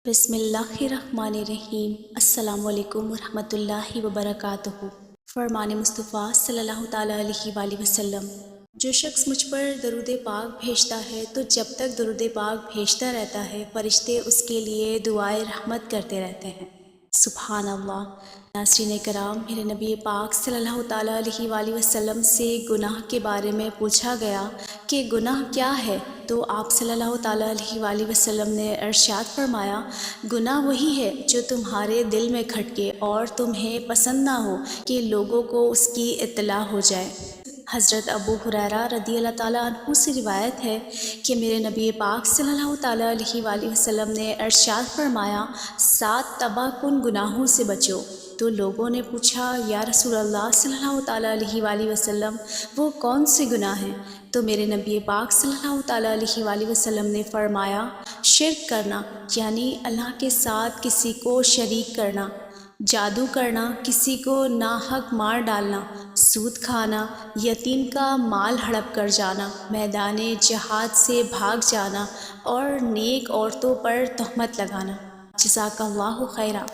بسم اللہ الرحمن الرحیم۔ السلام علیکم ورحمۃ اللہ وبرکاتہ۔ فرمان مصطفیٰ صلی اللہ تعالیٰ علیہ وآلہ وسلم، جو شخص مجھ پر درود پاک بھیجتا ہے تو جب تک درود پاک بھیجتا رہتا ہے فرشتے اس کے لیے دعائے رحمت کرتے رہتے ہیں۔ سبحان اللہ۔ ناظرین کرام، میرے نبی پاک صلی اللہ تعالیٰ علیہ وآلہ وسلم سے گناہ کے بارے میں پوچھا گیا کہ گناہ کیا ہے، تو آپ صلی اللہ تعالیٰ علیہ وآلہ وسلم نے ارشاد فرمایا، گناہ وہی ہے جو تمہارے دل میں کھٹکے اور تمہیں پسند نہ ہو کہ لوگوں کو اس کی اطلاع ہو جائے۔ حضرت ابو ہریرہ رضی اللہ تعالیٰ عنہ سے روایت ہے کہ میرے نبی پاک صلی اللہ تعالیٰ علیہ وآلہ وسلم نے ارشاد فرمایا، 7 تباہ کن گناہوں سے بچو۔ تو لوگوں نے پوچھا، یا رسول اللہ صلی اللہ تعالیٰ علیہ وآلہ وسلم، وہ کون سے گناہ ہیں؟ تو میرے نبی پاک صلی اللہ تعالیٰ علیہ وآلہ وسلم نے فرمایا، شرک کرنا یعنی اللہ کے ساتھ کسی کو شریک کرنا، جادو کرنا، کسی کو ناحق مار ڈالنا، سود کھانا، یتیم کا مال ہڑپ کر جانا، میدان جہاد سے بھاگ جانا اور نیک عورتوں پر تہمت لگانا۔ جزاک اللہ خیرا۔